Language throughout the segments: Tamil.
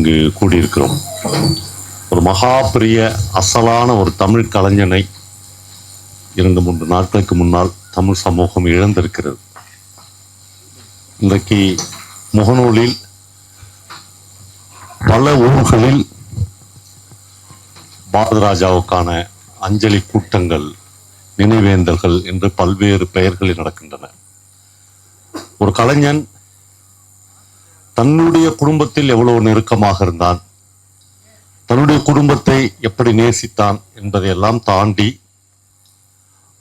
இங்கு கூடியிருக்கிறோம். ஒரு மகா பெரிய அசலான ஒரு தமிழ் கலைஞனை 2-3 நாட்களுக்கு முன்னால் தமிழ் சமூகம் இழந்திருக்கிறது. இன்றைக்கு முகநூலில் பல ஊர்களில் பாரதிராஜாவுக்கான அஞ்சலி கூட்டங்கள், நினைவேந்தல்கள் என்று பல்வேறு பெயர்களில் நடக்கின்றன. ஒரு கலைஞன் தன்னுடைய குடும்பத்தில் எவ்வளவு நெருக்கமாக இருந்தான், தன்னுடைய குடும்பத்தை எப்படி நேசித்தான் என்பதையெல்லாம் தாண்டி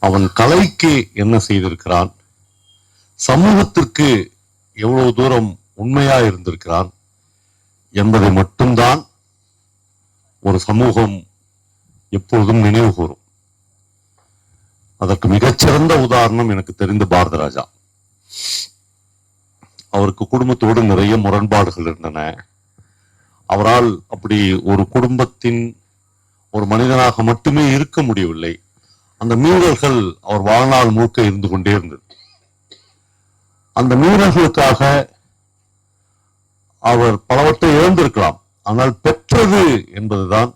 அவன் கலைக்கு என்ன செய்திருக்கிறான், சமூகத்திற்கு எவ்வளவு தூரம் உண்மையா இருந்திருக்கிறான் என்பதை மட்டும்தான் ஒரு சமூகம் எப்பொழுதும் நினைவு கூறும். அதற்கு மிகச்சிறந்த உதாரணம் எனக்கு தெரிந்த பாரதிராஜா. அவருக்கு குடும்பத்தோடு நிறைய முரண்பாடுகள் இருந்தன. அவரால் அப்படி ஒரு குடும்பத்தின் ஒரு மனிதனாக மட்டுமே இருக்க முடியவில்லை. அந்த மீறல்கள் அவர் வாழ்நாள் முழுக்க இருந்து கொண்டே இருந்தது. அந்த மீறல்களுக்காக அவர் பலவற்றை இழந்திருக்கலாம், ஆனால் பெற்றது என்பதுதான்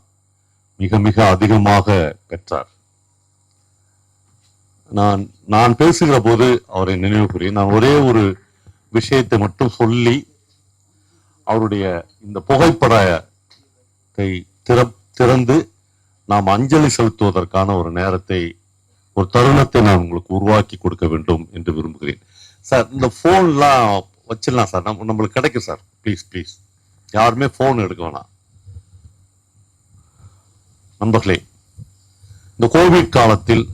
மிக மிக அதிகமாக பெற்றார். நான் பேசுகிற போது அவரை நினைவு கூறி நான் ஒரே ஒரு விஷயத்தை மட்டும் சொல்லி அவருடைய இந்த புகைப்படத்தை திறந்து நாம் அஞ்சலி செலுத்துவதற்கான ஒரு நேரத்தை, ஒரு தருணத்தை நான் உங்களுக்கு உருவாக்கி கொடுக்க வேண்டும் என்று விரும்புகிறேன். சார், இந்த போன்லாம் வச்சிடலாம் சார், நம்மளுக்கு கிடைக்கும் சார். ப்ளீஸ் ப்ளீஸ், யாருமே போன் எடுக்க வேணாம். நண்பர்களே, இந்த கோவிட் காலத்தில்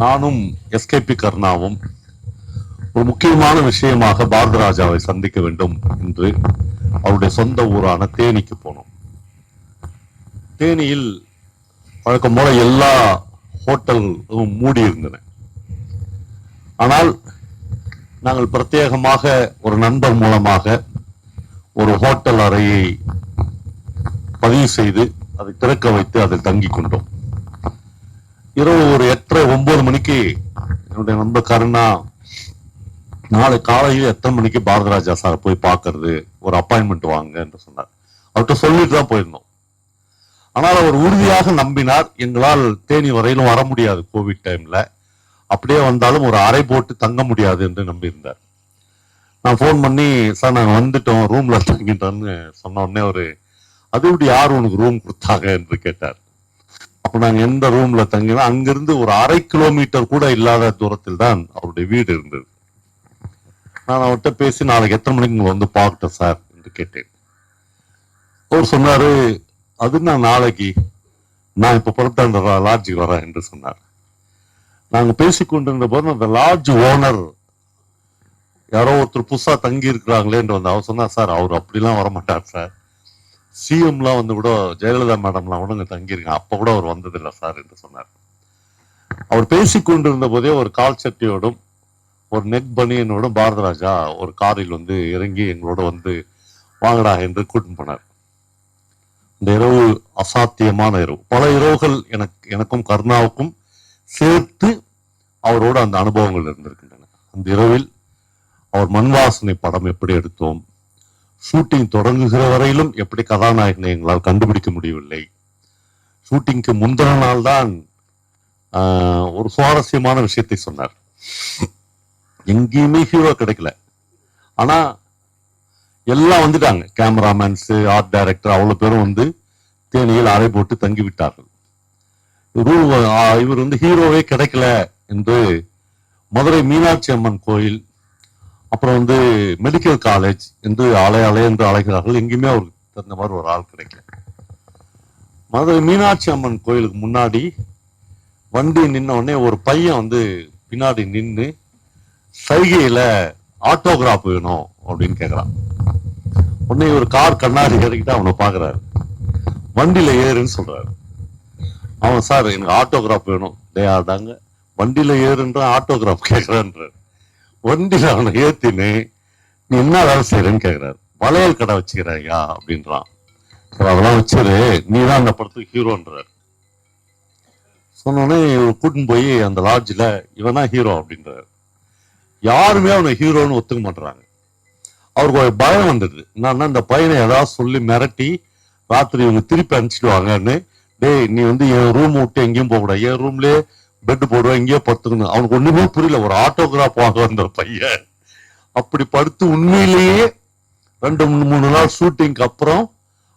நானும் எஸ்கேபி கருணாவும் ஒரு முக்கியமான விஷயமாக பாரதிராஜாவை சந்திக்க வேண்டும் என்று அவருடைய சொந்த ஊரான தேனிக்கு போனோம். தேனியில் வழக்கம் போல எல்லா ஹோட்டல்களும் மூடி இருந்தன. ஆனால் நாங்கள் பிரத்யேகமாக ஒரு நண்பர் மூலமாக ஒரு ஹோட்டல் அறையை பதிவு செய்து அதை திறக்க வைத்து அதில் தங்கி கொண்டோம். இரவு ஒரு 8:30-9 மணிக்கு என்னுடைய நண்பர் கருணா, நாளை காலையில் எத்தனை மணிக்கு பாரதிராஜா சார் போய் பார்க்கறது, ஒரு அப்பாயின்மெண்ட் வாங்க என்று சொன்னார். அவர்கிட்ட சொல்லிட்டு தான் போயிருந்தோம். ஆனால் அவர் உறுதியாக நம்பினார், எங்களால் தேனி வரையிலும் வர முடியாது கோவிட் டைம்ல, அப்படியே வந்தாலும் ஒரு அறை போட்டு தங்க முடியாது என்று நம்பியிருந்தார். நான் போன் பண்ணி, சார் நாங்க வந்துட்டோம், ரூம்ல தங்கிட்டோம்னு சொன்ன உடனே ஒரு அது இப்படி யார் உனக்கு ரூம் கொடுத்தாங்க என்று கேட்டார். அப்ப நாங்க எந்த ரூம்ல தங்கினா அங்கிருந்து ஒரு 1/2 கிலோமீட்டர் கூட இல்லாத தூரத்தில் தான் அவருடைய வீடு இருந்தது. நான் அவர்கிட்ட பேசி, நாளைக்கு எத்தனை மணிக்கு வந்து பார்க்கட்டும் சார் என்று கேட்டேன். அவர் சொன்னாரு, அது நான் நாளைக்கு, நான் இப்ப புறத்தாண்ட லாட்ஜுக்கு வரேன் என்று சொன்னார். நாங்க பேசிக்கொண்டிருந்த போது அந்த லாட்ஜ் ஓனர் யாரோ ஒருத்தர் புதுசா தங்கி இருக்கிறாங்களே என்று வந்து அவர் சொன்னார், சார் அவர் அப்படிலாம் வரமாட்டார் சார், சிஎம்லாம் வந்து கூட ஜெயலலிதா மேடம்லாம் கூட தங்கியிருக்காங்க, அப்ப கூட அவர் வந்ததில்லை சார் என்று சொன்னார். அவர் பேசிக்கொண்டிருந்த போதே ஒரு கால் சட்டியோடும் ஒரு நெக் பனியனோடும் பாரதிராஜா ஒரு காரில் வந்து இறங்கி எங்களோட வந்து வாங்கடா என்று கூட்டின்னு போனார். இந்த இரவு அசாத்தியமான இரவு. பல இரவுகள் எனக்கும் கருணாவுக்கும் சேர்த்து அவரோட அந்த அனுபவங்கள் இருந்திருக்கின்றன. அந்த இரவில் அவர் மண்வாசனை படம் எப்படி எடுத்தோம், ஷூட்டிங் தொடங்குகிற வரையிலும் எப்படி கதாநாயகனை எங்களால் கண்டுபிடிக்க முடியவில்லை. ஷூட்டிங்க்கு முந்தின நாள் தான் ஒரு சுவாரஸ்யமான விஷயத்தை சொன்னார். எங்கேயுமே ஹீரோ கிடைக்கல, ஆனா எல்லாம் வந்துட்டாங்க, கேமராமேன்ஸ், ஆர்ட் டைரக்டர், அவ்வளவு பேரும் வந்து தேனியில் அறை போட்டு தங்கி விட்டார்கள். இவர் வந்து ஹீரோவே கிடைக்கல என்று மதுரை மீனாட்சி அம்மன் கோயில், அப்புறம் வந்து மெடிக்கல் காலேஜ் என்று அலை என்று அழைக்கிறார்கள். எங்கேயுமே அவருக்கு தகுந்த மாதிரி ஒரு ஆள் கிடைக்கல. மதுரை மீனாட்சி அம்மன் கோயிலுக்கு முன்னாடி வண்டி நின்ன உடனே ஒரு பையன் வந்து பின்னாடி நின்று சைகையில ஆட்டோகிராஃப் வேணும் அப்படின்னு கேட்கிறான். உடனே ஒரு கார் கண்ணாடி இறக்கிட்டு அவனை பாக்குறாரு, வண்டியில ஏறுன்னு சொல்றாரு. அவன், சார் எனக்கு ஆட்டோகிராஃப் வேணும். தாங்க வண்டியில ஏறுன்ற ஆட்டோகிராஃப் கேட்கிறான்ற. வண்டியில அவனை ஏத்தினு, நீ என்ன வேலை செய்யறேன்னு கேட்கிறாரு. வளையல் கடை வச்சுக்கிறாயா அப்படின்றான். அதெல்லாம் வச்சிரு, நீ தான் அந்த படத்துக்கு ஹீரோன்றாரு. சொன்னோடனே கூட்டின்னு போய் அந்த லாட்ஜில் இவனா ஹீரோ அப்படின்றாரு. யாருமே அவனை ஹீரோன்னு ஒத்துக்க மாட்டுறாங்க. அவருக்கு ஒரு பயம் வந்தது. என்னன்னா இந்த பையனை ஏதாவது சொல்லி மிரட்டி ராத்திரி இவங்க திருப்பி அனுப்பிச்சிடுவாங்கன்னு. டேய் நீ வந்து என் ரூம் விட்டு எங்கேயும் போக கூடாது, என் ரூம்லயே பெட் போடுவேன், இங்கேயே படுத்துக்கணும். அவனுக்கு ஒண்ணுமே புரியல. ஒரு ஆட்டோகிராஃப் வாங்க வந்த பையன் அப்படி படுத்து உண்மையிலேயே 2-3 நாள் ஷூட்டிங்க்கு அப்புறம்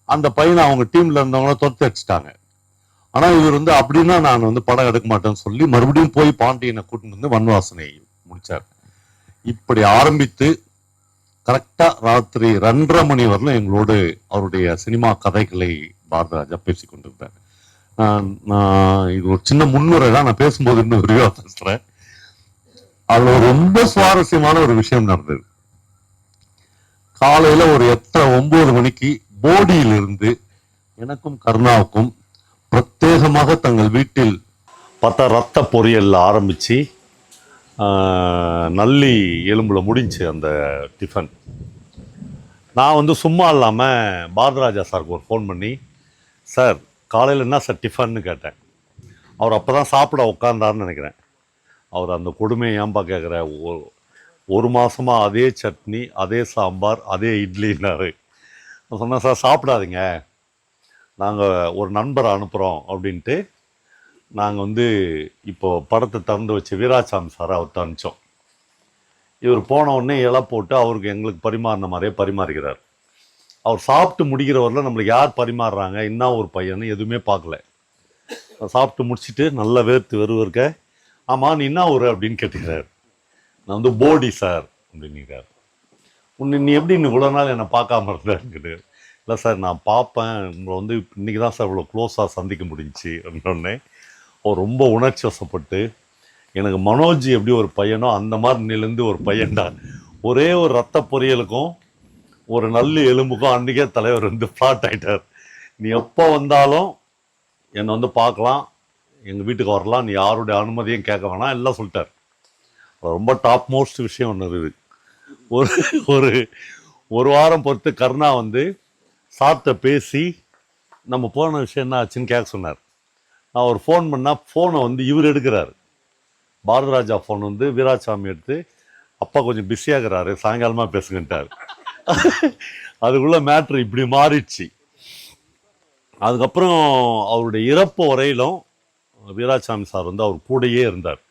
அந்த பையனை அவங்க டீம்ல இருந்தவங்கள தொத்து அடிச்சிட்டாங்க. ஆனா இவர் வந்து அப்படின்னா நான் வந்து படம் எடுக்க மாட்டேன்னு சொல்லி மறுபடியும் போய் பாண்டியனை கூட்டிட்டு வந்து வன்வாசனை முடிச்சார். இப்படி ஆரம்பித்து கரெக்டா ராத்திரி 2:30 மணி வரலும் எங்களோடு அவருடைய சினிமா கதைகளை பாரதிராஜா பேசி கொண்டிருந்தார். இது ஒரு சின்ன முன்னுரை தான், நான் பேசும்போது இன்னும் விரிவா பேசுறேன். அதுல ரொம்ப சுவாரஸ்யமான ஒரு விஷயம் நடந்தது. காலையில ஒரு 8-9 மணிக்கு போடியிலிருந்து எனக்கும் கருணாவுக்கும் பிரத்யேகமாக தங்கள் வீட்டில் பார்த்தா ரத்த பொரியல் ஆரம்பிச்சு நல்லி எலும்புல முடிஞ்சு அந்த டிஃபன். நான் வந்து சும்மா இல்லாமல் பாரதிராஜா சாருக்கு ஒரு ஃபோன் பண்ணி, சார் காலையில் என்ன சார் டிஃபன்னு கேட்டேன். அவர் அப்போ தான் சாப்பிட உட்காந்தாருன்னு நினைக்கிறேன். அவர் அந்த கொடுமையை ஏன்பா கேட்குற, ஒரு மாதமாக அதே சட்னி, அதே சாம்பார், அதே இட்லின்னாரு. நான் சொன்னேன், சார் சாப்பிடாதீங்க, நாங்கள் ஒரு நண்பரை அனுப்புகிறோம் அப்படின்ட்டு நாங்கள் வந்து இப்போது படத்தை திறந்து வச்சு வீராசாமி சாரை அவர்கிட்ட அனுப்பிச்சோம். இவர் போன உடனே இலை போட்டு அவருக்கு எங்களுக்கு பரிமாறின மாதிரியே பரிமாறுகிறார். அவர் சாப்பிட்டு முடிக்கிறவரில் நம்மளுக்கு யார் பரிமாறுறாங்க, என்ன ஒரு பையன்னு எதுவுமே பார்க்கல. சாப்பிட்டு முடிச்சுட்டு நல்லா வேர்த்து வெறுவருக்க, ஆமாம் நீ என்ன ஒரு அப்படின்னு கேட்டுக்கிறார். நான் வந்து போடி சார் அப்படின்னுக்கிறார். நீ எப்படி இவ்வளோ நாள் என்னை பார்க்காம இருந்தேன்னு. இல்லை சார் நான் பார்ப்பேன், உங்களை வந்து இன்றைக்கி தான் சார் இவ்வளோ க்ளோஸாக சந்திக்க முடிஞ்சிச்சு அப்படின்னோடனே அவர் ரொம்ப உணர்ச்சி வசப்பட்டு, எனக்கு மனோஜ் எப்படி ஒரு பையனோ அந்த மாதிரி நிலந்து ஒரு பையன்டா, ஒரே ஒரு ரத்த பொரியலுக்கும் ஒரு நல்ல எலும்புக்கும் அன்றைக்கே தலைவர் வந்து ஃப்ளாட் ஆகிட்டார். நீ எப்போ வந்தாலும் என்னை வந்து பார்க்கலாம், எங்கள் வீட்டுக்கு வரலாம், நீ யாருடைய அனுமதியும் கேட்க வேணாம், எல்லாம் சொல்லிட்டார். ரொம்ப டாப் மோஸ்ட் விஷயம் ஒன்று இருக்குது. ஒரு ஒரு வாரம் பொறுத்து கருணா வந்து சார்ட்ட பேசி நம்ம போன விஷயம் என்ன ஆச்சுன்னு கேட்க சொன்னார். நான் ஒரு ஃபோன் பண்ணால் ஃபோனை வந்து இவர் எடுக்கிறார். பாரதிராஜா ஃபோன் வந்து வீராசாமி எடுத்து, அப்பா கொஞ்சம் பிஸியாகிறாரு, சாயங்காலமாக பேசுங்கன்ட்டார். அதுக்குள்ள மேட்ரு இப்படி மாறிடுச்சு. அதுக்கப்புறம் அவருடைய இறப்பு வரையிலும் வீராசாமி சார் வந்து அவர் கூடையே இருந்தார்.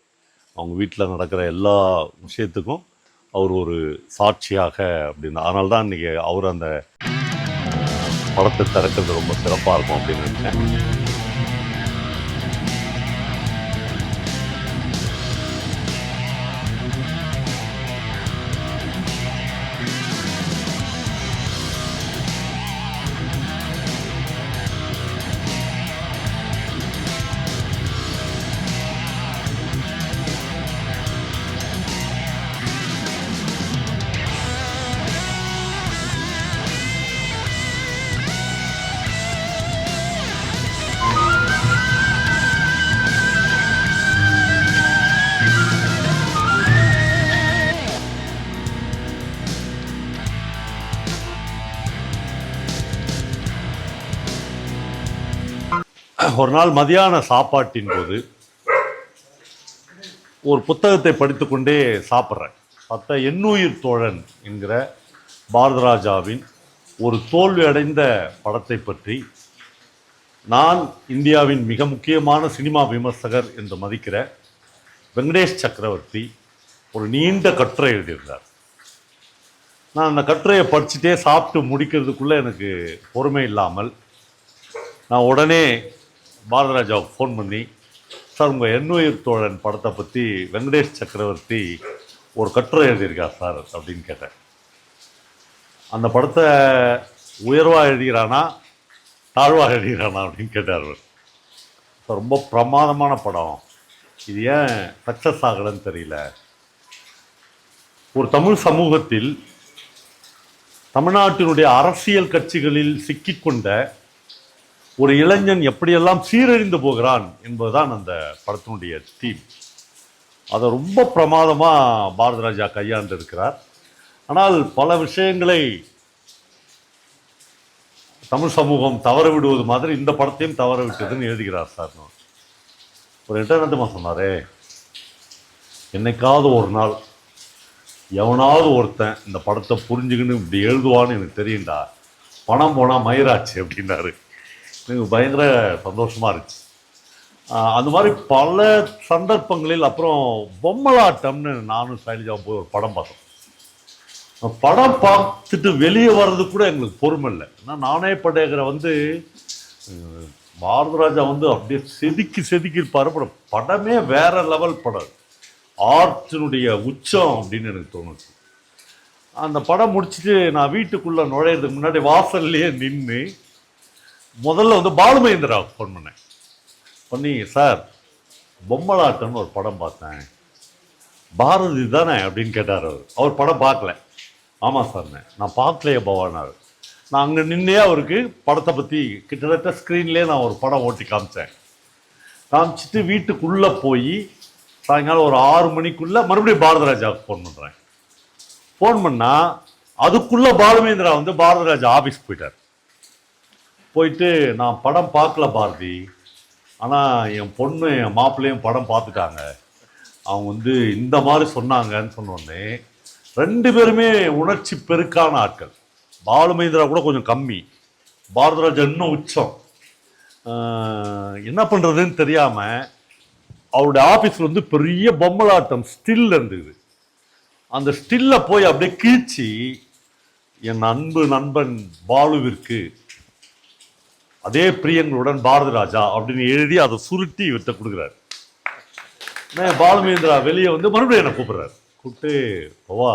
அவங்க வீட்டில் நடக்கிற எல்லா விஷயத்துக்கும் அவர் ஒரு சாட்சியாக அப்படின்னு. அதனால தான் இன்றைக்கி அவர் அந்த படத்தை திறக்கிறது ரொம்ப சிறப்பாக இருக்கும் அப்படின்னு நினைக்கிறேன். ஒரு நாள் மதியான சாப்பாட்டின் போது ஒரு புத்தகத்தை படித்துக்கொண்டே சாப்பிட்றேன். பார்த்தா எண்ணுயிர் தோழன் என்கிற பாரதிராஜாவின் ஒரு தோல்வி அடைந்த படத்தை பற்றி நான் இந்தியாவின் மிக முக்கியமான சினிமா விமர்சகர் என்று மதிக்கிற வெங்கடேஷ் சக்கரவர்த்தி ஒரு நீண்ட கட்டுரை எழுதியிருந்தார். நான் அந்த கட்டுரையை படிச்சுட்டே சாப்பிட்டு முடிக்கிறதுக்குள்ளே எனக்கு பொறுமை இல்லாமல் நான் உடனே பாரதிராஜாவுக்கு ஃபோன் பண்ணி, சார் உங்கள் எண்ணுயிர் தோழன் படத்தை பற்றி வெங்கடேஷ் சக்கரவர்த்தி ஒரு கட்டுரை எழுதியிருக்கார் சார் அப்படின்னு கேட்டேன். அந்த படத்தை உயர்வாக எழுதுகிறானா தாழ்வாக எழுதுகிறானா அப்படின்னு கேட்டார். சார் ரொம்ப பிரமாதமான படம், இது ஏன் சக்ஸஸ் ஆகலைன்னு தெரியல. ஒரு தமிழ் சமூகத்தில் தமிழ்நாட்டினுடைய அரசியல் கட்சிகளில் சிக்கிக்கொண்ட ஒரு இளைஞன் எப்படியெல்லாம் சீரழிந்து போகிறான் என்பதுதான் அந்த படத்தினுடைய தீம். அதை ரொம்ப பிரமாதமாக பாரதிராஜா கையாண்டு இருக்கிறார். ஆனால் பல விஷயங்களை தமிழ் சமூகம் தவற விடுவது மாதிரி இந்த படத்தையும் தவற விட்டதுன்னு எழுதுகிறார் சார். ஒரு இன்டர்நெட்டுமா சொன்னாரே, என்னைக்காவது ஒரு நாள் எவனாவது ஒருத்தன் இந்த படத்தை புரிஞ்சுக்கின்னு இப்படி எழுதுவான்னு எனக்கு தெரியும்டா, பணம் போனால் மயிராச்சு அப்படின்னாரு. எனக்கு பயங்கர சந்தோஷமாக இருந்துச்சு. அந்த மாதிரி பல சந்தர்ப்பங்களில் அப்புறம் பொம்மலாட்டம்னு நானும் சைலஜாவும் போய் ஒரு படம் பார்த்தோம். படம் பார்த்துட்டு வெளியே வர்றது கூட எங்களுக்கு பொறுமை இல்லை. ஏன்னா நானே படேகரை வந்து பாரதிராஜா வந்து அப்படியே செதுக்கி இருப்பார். படமே வேற லெவல் படம், ஆர்ட்டினுடைய உச்சம் அப்படின்னு எனக்கு தோணுச்சு. அந்த படம் முடிச்சுட்டு நான் வீட்டுக்குள்ளே நுழையிறதுக்கு முன்னாடி வாசல்லையே நின்று முதல்ல வந்து பாலுமகேந்திரா ஃபோன் பண்ணி, சார் பொம்மலாட்டம்னு ஒரு படம் பார்த்தேன், பாரதி தானே அப்படின்னு கேட்டார். அவர் படம் பார்க்கல. ஆமாம் சார்ண்ணே, நான் பார்க்கலையே பவானார். நான் அங்கே நின்னே அவருக்கு படத்தை பற்றி கிட்டத்தட்ட ஸ்க்ரீன்லேயே நான் ஒரு படம் ஓட்டி காமிச்சிட்டு வீட்டுக்குள்ளே போய் சாயங்காலம் ஒரு 6 மணிக்குள்ளே மறுபடியும் பாரதிராஜாவுக்கு ஃபோன் பண்ணுறேன். ஃபோன் பண்ணால் அதுக்குள்ளே பாலுமகேந்திரா வந்து பாரதிராஜா ஆஃபீஸ் போயிட்டு நான் படம் பார்க்கல பாரதி, ஆனால் என் பொண்ணு என் மாப்பிள்ளையும் படம் பார்த்துட்டாங்க, அவங்க வந்து இந்த மாதிரி சொன்னாங்கன்னு சொன்னோடனே 2 பேருமே உணர்ச்சி பெருக்கான ஆட்கள். பாலுமகேந்திரா கூட கொஞ்சம் கம்மி, பாரதிராஜா இன்னும் உச்சம். என்ன பண்ணுறதுன்னு தெரியாமல் அவருடைய ஆஃபீஸில் வந்து பெரிய பொம்மலாட்டம் ஸ்டில் இருந்தது. அந்த ஸ்டில்ல போய் அப்படியே கீழ்ச்சி என் அன்பு நண்பன் பாலுவிற்கு அதே பிரியங்களுடன் பாரதிராஜா அப்படின்னு எழுதி அதை சுருட்டி இவர்கிட்ட கொடுக்குறாரு. பாலுமகேந்திரா வெளியே வந்து மறுபடியும் என்னை கூப்பிட்டு, பவா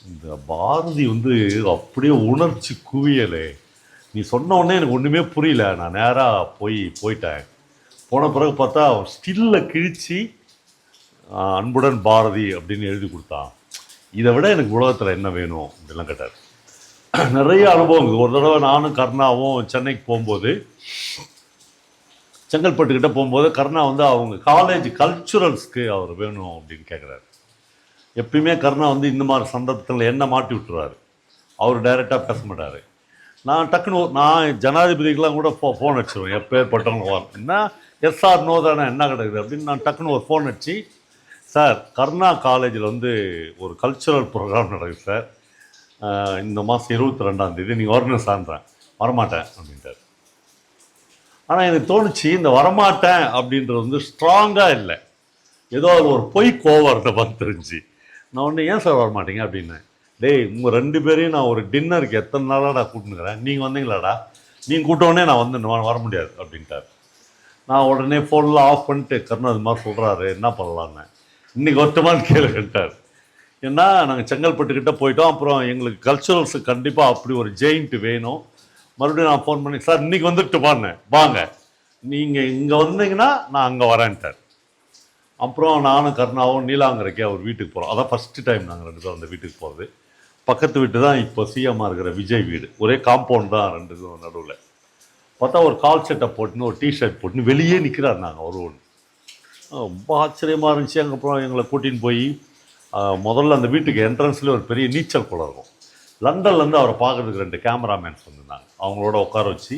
இந்த பாரதி வந்து அப்படியே உணர்ச்சி குவியலே, நீ சொன்ன உடனே எனக்கு ஒன்றுமே புரியல, நான் நேராக போயிட்டேன். போன பிறகு பார்த்தா அவன் ஸ்டில்ல கிழிச்சு அன்புடன் பாரதி அப்படின்னு எழுதி கொடுத்தான், இதை விட எனக்கு உலகத்தில் என்ன வேணும் அப்படிலாம் கேட்டார். நிறைய அனுபவம். ஒரு தடவை நானும் கர்ணாவும் சென்னைக்கு போகும்போது, செங்கல்பட்டுக்கிட்ட போகும்போது கர்ணா வந்து அவங்க காலேஜ் கல்ச்சுரல்ஸ்க்கு அவர் வேணும் அப்படின்னு கேட்குறாரு. எப்பயுமே கர்ணா வந்து இந்த மாதிரி சந்தர்ப்பத்தில் என்ன மாட்டி விட்டுருவார், அவர் டைரெக்டாக பேச மாட்டார். நான் நான் ஜனாதிபதிக்கெலாம் கூட ஃபோன் அடிச்சிருவேன், எப்பேற்பட்டவங்க வரும், என்ன எஸ்ஆர் நோ தானே என்ன கிடக்குது அப்படின்னு நான் டக்குன்னு ஒரு ஃபோன் அடிச்சு, சார் கர்ணா காலேஜில் வந்து ஒரு கல்ச்சுரல் ப்ரோக்ராம் நடக்குது சார், இந்த மாதம் 22ஆம் தேதி நீங்கள் வரணும் சார்ன்றேன். வரமாட்டேன் அப்படின்ட்டார். ஆனால் எனக்கு தோணுச்சு இந்த வரமாட்டேன் அப்படின்றது வந்து ஸ்ட்ராங்காக இல்லை, ஏதோ அது ஒரு பொய் கோவத்தை பார்த்து தெரிஞ்சு நான் ஒன்று, ஏன் சார் வரமாட்டீங்க அப்படின்னு. டேய் உங்கள் 2 பேரையும் நான் ஒரு டின்னருக்கு எத்தனை நாளாடா கூப்பிட்டுக்கிறேன், நீங்கள் வந்தீங்களாடா, நீங்கள் கூட்டவுடனே நான் வந்து வர முடியாது அப்படின்ட்டார். நான் உடனே ஃபோன்லாம் ஆஃப் பண்ணிட்டு, கர்ணா அது மாதிரி சொல்கிறாரு என்ன பண்ணலான்னு, இன்றைக்கி ஒருத்தமான்னு கேட்டார். ஏன்னா நாங்கள் செங்கல்பட்டுக்கிட்ட போயிட்டோம், அப்புறம் எங்களுக்கு கல்ச்சுரல்ஸுக்கு கண்டிப்பாக அப்படி ஒரு ஜெயிண்ட் வேணும். மறுபடியும் நான் ஃபோன் பண்ணி, சார் இன்றைக்கி வந்துட்டு வாங்க, நீங்கள் இங்கே வந்தீங்கன்னா நான் அங்கே வரேன்ட்டார். அப்புறம் நானும் கர்ணாவும் நீலாங்கரைக்கு அவர் வீட்டுக்கு போகிறோம். அதான் ஃபஸ்ட்டு டைம் நாங்கள் 2 பேரும் அந்த வீட்டுக்கு போகிறது. பக்கத்து வீட்டு தான் இப்போ சிஎம்மாக இருக்கிற விஜய் வீடு, ஒரே காம்பவுண்ட் தான் 2 நடுவில். பார்த்தா ஒரு கால் செட்டை போட்டுன்னு ஒரு டிஷர்ட் போட்டுன்னு வெளியே நிற்கிறார். நாங்கள் ஒன்று ரொம்ப ஆச்சரியமாக இருந்துச்சு. அப்புறம் எங்களை கூட்டின்னு போய் முதல்ல அந்த வீட்டுக்கு என்ட்ரன்ஸ்லேயே ஒரு பெரிய நீச்சல் குளம் இருக்கும். லண்டன்லேருந்து அவரை பார்க்குறதுக்கு 2 கேமராமேன்ஸ் வந்திருந்தாங்க. அவங்களோட உட்கார வச்சு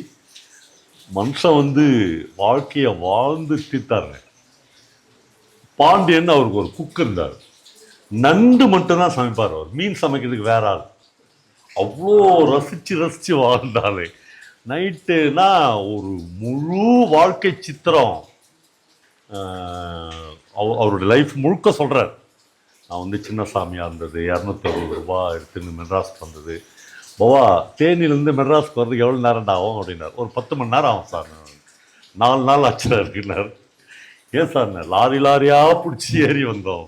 மனுஷன் வந்து வாழ்க்கையை வாழ்ந்து தீர்த்தாருங்க. பாண்டியன் அவருக்கு ஒரு குக் இருந்தார், நண்டு மட்டும்தான் சமைப்பார். அவர் மீன் சமைக்கிறதுக்கு வேற ஆள். அவ்வளோ ரசித்து வாழ்ந்தாலே. நைட்டுனா ஒரு முழு வாழ்க்கை சித்திரம் அவருடைய லைஃப் முழுக்க சொல்கிறார். நான் வந்து சின்ன சாமியாக இருந்தது, 260 ரூபா எடுத்துன்னு மெட்ராஸ்க்கு வந்தது. பவா தேனியிலேருந்து மெட்ராஸ்க்கு வர்றதுக்கு எவ்வளோ நேரம்டா ஆகும் அப்படின்னார். ஒரு 10 மணி நேரம் ஆகும் சார். 4 நாள் ஆச்சுடா இருக்குன்னார். ஏன் சார் லாரியாக பிடிச்சி ஏறி வந்தோம்.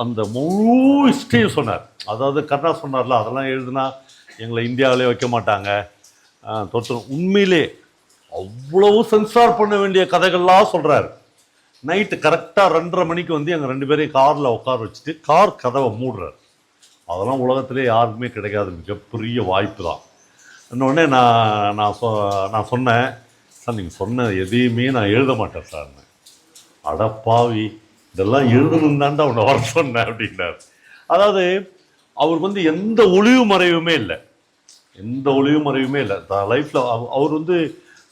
அந்த முழு ஹிஸ்ட்ரியும் சொன்னார். அதாவது கர்ணா சொன்னார்ல, அதெல்லாம் எழுதுனா எங்களை இந்தியாவிலே வைக்க மாட்டாங்க உண்மையிலே அவ்வளவு சென்சார் பண்ண வேண்டிய கதைகள்லாம் சொல்கிறார். நைட்டு கரெக்டாக 2:30 மணிக்கு வந்து எங்கள் 2 பேரையும் காரில் உட்கார வச்சுட்டு கார் கதவை மூடுறார். அதெல்லாம் உலகத்திலே யாருக்குமே கிடைக்காது மிகப்பெரிய வாய்ப்பு தான். இன்னொன்னே நான் சொன்னேன், சார் நீங்கள் சொன்ன எதையுமே நான் எழுத மாட்டேன் சார்னு. அடப்பாவி இதெல்லாம் எழுதணும் தாண்டா உன்னை வர சொன்னேன் அப்படின்னார். அதாவது அவருக்கு வந்து எந்த ஒளிவு மறைவுமே இல்லை. லைஃப்பில் அவர் வந்து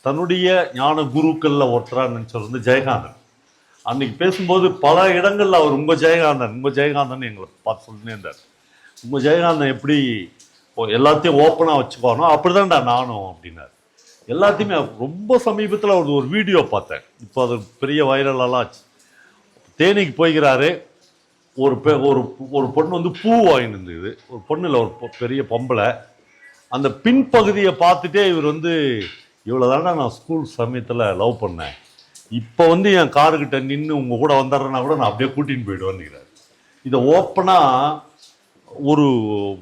தன்னுடைய ஞான குருக்களில் ஒருத்தராக நினச்சவர் வந்து ஜெயகாந்தன். அன்னைக்கு பேசும்போது பல இடங்கள்ல அவர் உங்க ஜெயகாந்தன் எங்களை பார்த்து சொல்லினே இருந்தார். உங்க ஜெயகாந்தன் எப்படி எல்லாத்தையும் ஓப்பனா வச்சுப்பானோ அப்படிதான்டா நானும் அப்படின்னாரு. எல்லாத்தையுமே ரொம்ப சமீபத்தில் ஒரு வீடியோ பார்த்தேன். இப்போ அது பெரிய வைரலெல்லாம் ஆச்சு. தேனிக்கு போய்கிறாரு. ஒரு ஒரு பொண்ணு வந்து பூ வாங்கிட்டு இருந்தது. ஒரு பொண்ணு இல்லை, ஒரு பெரிய பொம்பளை. அந்த பின்பகுதியை பார்த்துட்டே இவர் வந்து இவ்வளோதாண்டா நான் ஸ்கூல் சமயத்தில் லவ் பண்ணேன், இப்போ வந்து என் காருக்கிட்ட நின்று உங்கள் கூட வந்துடுறேன்னா கூட நான் அப்படியே கூட்டின்னு போயிடுவேன்னுங்கிறார். இதை ஓப்பனாக ஒரு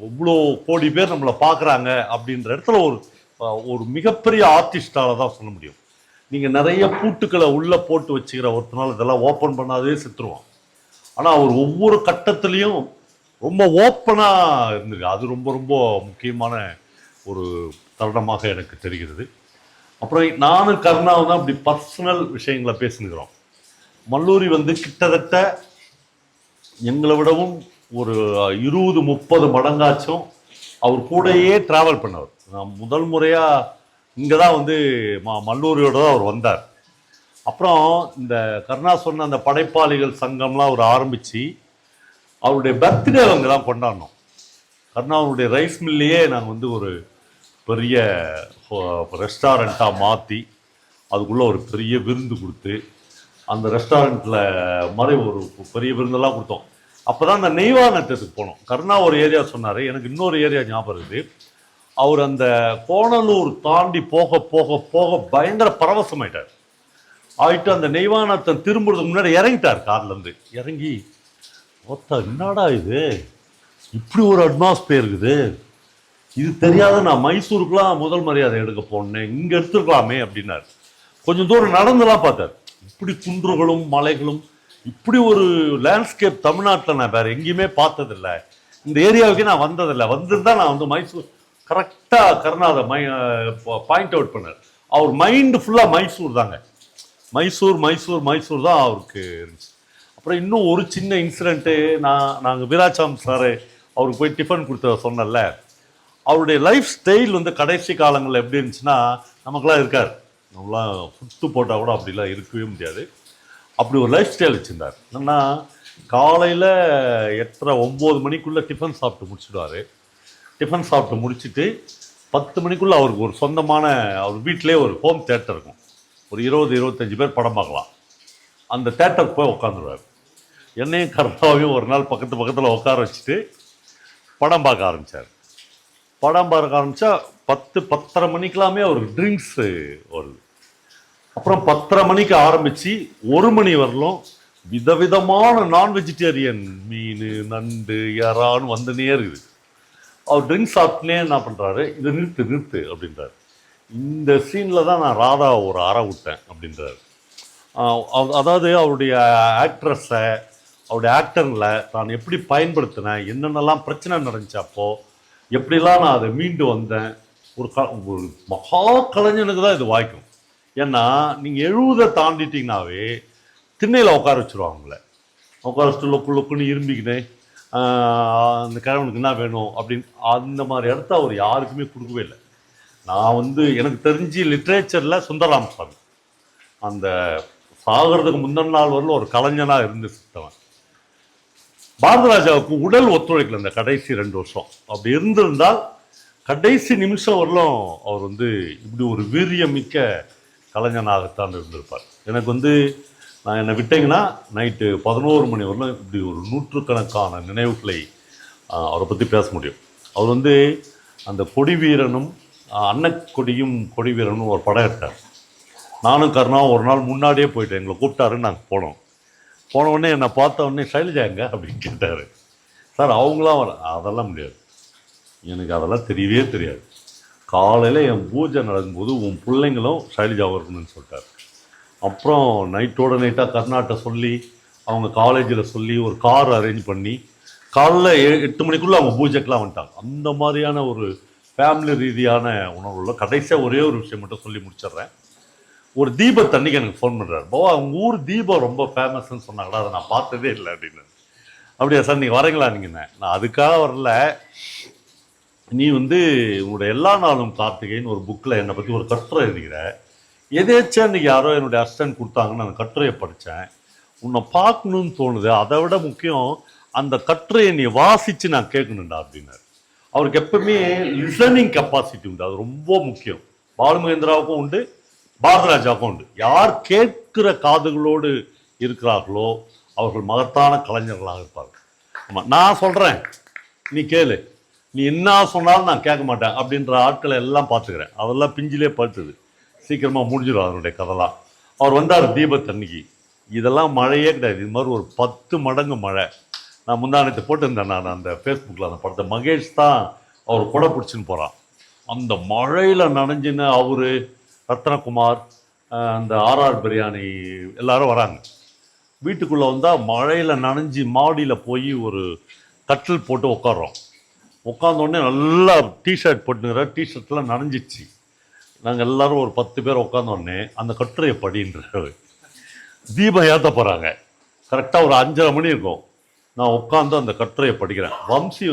இவ்வளோ கோடி பேர் நம்மளை பார்க்குறாங்க அப்படின்ற இடத்துல ஒரு மிகப்பெரிய ஆர்டிஸ்டால தான் சொல்ல முடியும். நீங்கள் நிறைய பூட்டுக்களை உள்ளே போட்டு வச்சுக்கிற ஒருத்தனால இதெல்லாம் ஓப்பன் பண்ணாதே செத்துருவான். ஆனால் அவர் ஒவ்வொரு கட்டத்துலேயும் ரொம்ப ஓப்பனாக இருந்திருக்கு. அது ரொம்ப ரொம்ப முக்கியமான ஒரு தருணமாக எனக்கு தெரிகிறது. அப்புறம் நானும் கருணாவும் தான் இப்படி பர்சனல் விஷயங்களை பேசினுக்கிறோம். மல்லூரி வந்து கிட்டத்தட்ட எங்களை விடவும் ஒரு 20-30 மடங்காச்சும் அவர் கூடயே டிராவல் பண்ணவர். நான் முதல் முறையாக இங்கே தான் வந்து மல்லூரியோட தான் அவர் வந்தார். அப்புறம் இந்த கருணா சொன்ன அந்த படைப்பாளிகள் சங்கம்லாம் அவர் ஆரம்பித்து அவருடைய பர்த்டே அங்கே தான் கொண்டாடினோம். கருணாவுடைய ரைஸ் மில்லையே நாங்கள் வந்து ஒரு பெரிய ரெஸ்டாரண்ட்டாக மாற்றி அதுக்குள்ளே ஒரு பெரிய விருந்து கொடுத்து அந்த ரெஸ்டாரண்ட்டில் மாதிரி ஒரு பெரிய விருந்தெல்லாம் கொடுத்தோம். அப்போ தான் அந்த நெய்வானத்துக்கு போனோம். கருணா ஒரு ஏரியா சொன்னார், எனக்கு இன்னொரு ஏரியா ஞாபகம் இருக்குது. அவர் அந்த கோணலூர் தாண்டி போக போக போக பயங்கர பரவசமாயிட்டார். ஆகிட்டு அந்த நெய்வானத்தை திரும்புறதுக்கு முன்னாடி இறங்கிட்டார். கார்லேருந்து இறங்கி ஒத்த என்னடா இது, இப்படி ஒரு அட்மாஸ்பியர் இருக்குது, இது தெரியாத நான் மைசூருக்குலாம் முதல் மரியாதை எடுக்க போனேன், இங்கே எடுத்துருக்கலாமே அப்படின்னாரு. கொஞ்சம் தூரம் நடந்துலாம் பார்த்தார். இப்படி குன்றுகளும் மலைகளும் இப்படி ஒரு லேண்ட்ஸ்கேப் தமிழ்நாட்டில் நான் வேறு எங்கேயுமே பார்த்ததில்லை. இந்த ஏரியாவுக்கு நான் வந்ததில்லை. வந்திருந்தா நான் வந்து மைசூர் கரெக்டாக கருணாதை பாயிண்ட் அவுட் பண்ணார். அவர் மைண்டு ஃபுல்லாக மைசூர் தாங்க. மைசூர் மைசூர் மைசூர் தான் அவருக்கு இருந்துச்சு. அப்புறம் இன்னும் ஒரு சின்ன இன்சிடென்ட்டு, நாங்கள் வீராசாமி சார் அவருக்கு போய் டிஃபன் கொடுத்த சொன்னல, அவருடைய லைஃப் ஸ்டைல் வந்து கடைசி காலங்களில் எப்படி இருந்துச்சுன்னா, நமக்குலாம் இருக்கார், நம்மளாம் சுட்டு போட்டால் கூட அப்படிலாம் இருக்கவே முடியாது. அப்படி ஒரு லைஃப் ஸ்டைல் வச்சுருந்தார். என்னென்னா காலையில் 8:30-9 மணிக்குள்ளே டிஃபன் சாப்பிட்டு முடிச்சுடுவார். டிஃபன் சாப்பிட்டு முடிச்சுட்டு 10 மணிக்குள்ளே அவருக்கு ஒரு சொந்தமான அவர் வீட்டிலே ஒரு ஹோம் தேட்டர் இருக்கும். ஒரு 20-25 பேர் படம் பார்க்கலாம். அந்த தேட்டருக்கு போய் உட்காந்துருவார். என்னையும் கருணாவையும் ஒரு நாள் பக்கத்தில் உட்கார வச்சுட்டு படம் பார்க்க ஆரம்பித்தார். படம் பார்க்க ஆரம்பித்தா 10-10:30 மணிக்கெல்லாமே அவருக்கு ட்ரிங்க்ஸு வருது. அப்புறம் 10:30 மணிக்கு ஆரம்பித்து 1 மணி வரலும் விதவிதமான நான் வெஜிடேரியன் மீன், நண்டு, இறான்னு வந்துனே இருக்குது. அவர் ட்ரிங்க்ஸ் சாப்பிட்டுனே என்ன பண்ணுறாரு, இதை நிறுத்து அப்படின்றாரு. இந்த சீனில் தான் நான் ராதா ஒரு அறை விட்டேன் அப்படின்றாரு. அதாவது அவருடைய ஆக்ட்ரஸை, அவருடைய ஆக்டரில் தான் எப்படி பயன்படுத்தினேன், என்னென்னலாம் பிரச்சனை நடந்துச்சு, அப்போது எப்படிலாம் நான் அதை மீண்டு வந்தேன். ஒரு மகா கலைஞனுக்கு தான் இது வாய்க்கும். ஏன்னா நீங்கள் 70 தாண்டிட்டிங்கனாவே திண்ணையில் உட்கார வச்சுருவாங்களே, உட்கார வச்சுட்டு லொக்குன்னு இரும்பிக்கினேன் அந்த கிழவனுக்கு என்ன வேணும் அப்படின்னு அந்த மாதிரி இடத்த அவர் யாருக்குமே கொடுக்கவே இல்லை. நான் வந்து எனக்கு தெரிஞ்சு லிட்ரேச்சரில் சுந்தரராம சாமி அந்த சாகிறதுக்கு முந்தின நாள் வரலும் ஒரு கலைஞனாக இருந்து சித்தவன். பாரதராஜாவுக்கு உடல் ஒத்துழைக்கல இந்த கடைசி 2 வருஷம். அப்படி இருந்திருந்தால் கடைசி நிமிஷம் வரலும் அவர் வந்து இப்படி ஒரு வீரியமிக்க கலைஞனாகத்தான் இருந்திருப்பார். எனக்கு வந்து நான் என்னை விட்டீங்கன்னா நைட்டு 11 மணி வரலும் இப்படி ஒரு 100கணக்கான நினைவுகளை அவரை பற்றி பேச முடியும். அவர் வந்து அந்த கொடி வீரனும் அன்னக்கொடியும் கொடி வீரனும் ஒரு படம் எடுத்தார். நானும் கருணாவும் ஒரு நாள் முன்னாடியே போயிட்டேன். எங்களை கூப்பிட்டாருன்னு நாங்கள் போனோம். போன உடனே என்னை பார்த்த உடனே சைலஜா எங்க அப்படின்னு கேட்டார். சார் அவங்களாம் அதெல்லாம் முடியாது, எனக்கு அதெல்லாம் தெரியவே தெரியாது. காலையில் என் பூஜை நடக்கும்போது உன் பிள்ளைங்களும் சைலஜாவும் இருக்கணும்னு சொல்லிட்டார். அப்புறம் நைட்டோட நைட்டாக கர்நாட்டை சொல்லி அவங்க காலேஜில் சொல்லி ஒரு கார் அரேஞ்ச் பண்ணி காலைல 8 மணிக்குள்ளே அவங்க பூஜைக்கெலாம் வந்துட்டாங்க. அந்த மாதிரியான ஒரு ஃபேமிலி ரீதியான உணவுள்ள கடைசியாக ஒரே ஒரு விஷயம் மட்டும் சொல்லி முடிச்சிடுறேன். ஒரு தீபத்தன்னைக்கு எனக்கு ஃபோன் பண்ணுறாரு, பாவா அவங்க ஊர் தீபம் ரொம்ப ஃபேமஸ்ன்னு சொன்னாங்களா, அதை நான் பார்த்ததே இல்லை அப்படின்னு. அப்படியா சார், நீங்கள் வரீங்களா? நீங்கள் நான் அதுக்காக வரல, நீ வந்து உன்னோட எல்லா நாளும் கார்த்திகைன்னு ஒரு புக்கில் என்னை பற்றி ஒரு கட்டுரை எழுதிக்கிற, எதேச்சா இன்றைக்கி யாரோ என்னுடைய அசிஸ்டன்ட் கொடுத்தாங்கன்னு அந்த கட்டுரையை படித்தேன். உன்னை பார்க்கணும்னு தோணுது, அதை விட முக்கியம் அந்த கட்டுரையை நீ வாசித்து நான் கேட்கணுண்டா அப்படின்னாரு. அவருக்கு எப்பவுமே லிசனிங் கெப்பாசிட்டி உண்டு, அது ரொம்ப முக்கியம். பாலுமகேந்திராவுக்கும் உண்டு, பாரதிராஜாவுக்கும் உண்டு. யார் கேட்கிற காதுகளோடு இருக்கிறார்களோ அவர்கள் மகத்தான கலைஞர்களாக இருப்பார்கள். ஆமாம், நான் சொல்கிறேன் நீ கேளு, நீ என்ன சொன்னாலும் நான் கேட்க மாட்டேன் அப்படின்ற ஆட்களை எல்லாம் பார்த்துக்கிறேன். அதெல்லாம் பிஞ்சிலே படுத்துது, சீக்கிரமாக முடிஞ்சிடும் அதனுடைய கதைலாம். அவர் வந்தார் தீபத்தன்னைக்கு, இதெல்லாம் மழையே கிடையாது, இது மாதிரி ஒரு 10 மடங்கு மழை. நான் முந்தானத்தை போட்டிருந்தேன் நான் அந்த ஃபேஸ்புக்கில் அந்த படத்தை. மகேஷ் தான் அவர் கொடை பிடிச்சின்னு போகிறான். அந்த மழையில் நனைஞ்சின்னு அவர், ரத்னகுமார், அந்த ஆர்ஆர் பிரியாணி எல்லாரும் வராங்க. வீட்டுக்குள்ளே வந்தால் மழையில் நனைஞ்சி மாடியில் போய் ஒரு கட்டில் போட்டு உட்காடுறோம். உட்காந்தோடனே நல்லா டிஷர்ட் போட்டுங்கிற, டிஷர்ட்லாம் நனைஞ்சிச்சு. நாங்கள் எல்லோரும் ஒரு 10 பேர் உட்காந்தோடனே அந்த கட்டுரையை படின்றாரு. தீபம் ஏற்ற போகிறாங்க. கரெக்டாக ஒரு 5:30 மணி இருக்கும். நான் உட்காந்து அந்த கட்டுரையை படிக்கிறேன். வம்சி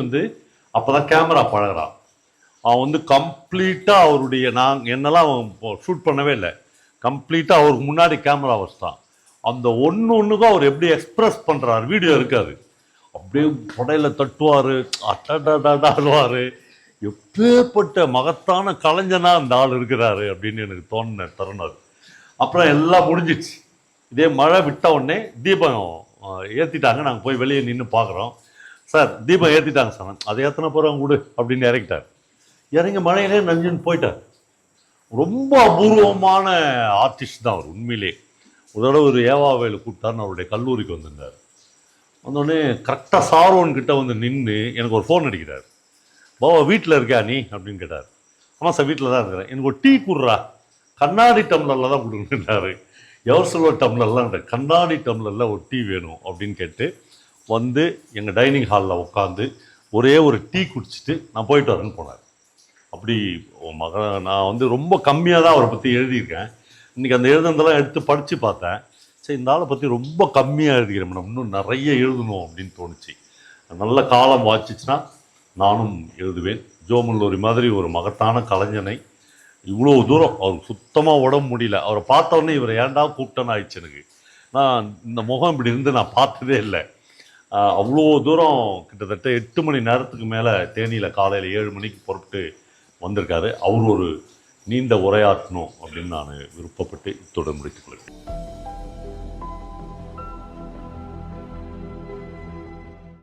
அப்போ தான் கேமரா பழகிறான். அவன் கம்ப்ளீட்டாக அவருடைய, என்னெல்லாம் ஷூட் பண்ணவே இல்லை, கம்ப்ளீட்டாக அவருக்கு முன்னாடி கேமரா வச்சுட்டான். அந்த ஒன்றுக்கும் அவர் எப்படி எக்ஸ்பிரஸ் பண்ணுறாரு, வீடியோ இருக்காது, அப்படியே புடையில் தட்டுவார், அட்டாடாடாடுவார். எப்பேற்பட்ட மகத்தான கலைஞனா அந்த ஆள் இருக்கிறாரு அப்படின்னு எனக்கு தோணுன தருணம். அப்புறம் எல்லாம் முடிஞ்சிச்சு. இதே மழை விட்ட உடனே தீபம் ஏற்றிட்டாங்க. நாங்கள் போய் வெளியே நின்று பார்க்குறோம். சார் தீபம் ஏற்றிட்டாங்க சார். அதை ஏற்றின போகிறவங்க விடு அப்படின்னு இறக்கிட்டார். இறங்கி மழையிலே நஞ்சுன்னு போயிட்டார். ரொம்ப அபூர்வமான ஆர்டிஸ்ட் தான் அவர் உண்மையிலே. ஒரு தடவை ஒரு ஏவாவேலு கூப்பிட்டாருன்னு அவருடைய கல்லூரிக்கு வந்திருந்தார். வந்தோடனே கரெக்டாக சாரோன் கிட்ட நின்று எனக்கு ஒரு ஃபோன் அடிக்கிறார். பாவா வீட்டில் இருக்கியா நீ அப்படின்னு கேட்டார். ஆமாம் சார் வீட்டில் தான் இருக்கிறேன். எனக்கு ஒரு டீ குடுறா, கண்ணாடி டம்ளரில் தான் கொடுக்குறாரு. எவர் சில்வர் டம்ளர்லாம் கிடையாது, கண்ணாடி டம்ளரில் ஒரு டீ வேணும் அப்படின்னு கேட்டு எங்கள் டைனிங் ஹாலில் உட்காந்து ஒரே ஒரு டீ குடிச்சிட்டு நான் போயிட்டு வரேன்னு போனார். அப்படி நான் ரொம்ப கம்மியாக தான் அவரை பற்றி எழுதியிருக்கேன். இன்றைக்கி அந்த எழுதுனதெல்லாம் எடுத்து படித்து பார்த்தேன். சரி, இந்த ஆளை பற்றி ரொம்ப கம்மியாக எழுதிக்கிறேன் மேடம், இன்னும் நிறைய எழுதணும் அப்படின்னு தோணுச்சு. நல்ல காலம் வாச்சிச்சுன்னா நானும் எழுதுவேன். ஜோமுல்லூரி மாதிரி ஒரு மகத்தான கலைஞனை இவ்வளோ தூரம் அவருக்கு சுத்தமாக உடம்பு முடியல. அவரை பார்த்தோன்னே இவரை ஏன்டா கூப்பிட்டேன்னு ஆயிடுச்சு எனக்கு. நான் இந்த முகம் இப்படி இருந்து நான் பார்த்ததே இல்லை. அவ்வளோ தூரம் கிட்டத்தட்ட 8 மணி நேரத்துக்கு மேலே தேனியில் காலையில் 7 மணிக்கு புறப்பட்டு வந்திருக்காரு. அவர் ஒரு நீண்ட உரையாற்றணும் அப்படின்னு நான் விருப்பப்பட்டு இத்துடன் முடித்துக் கொள்கிறேன்.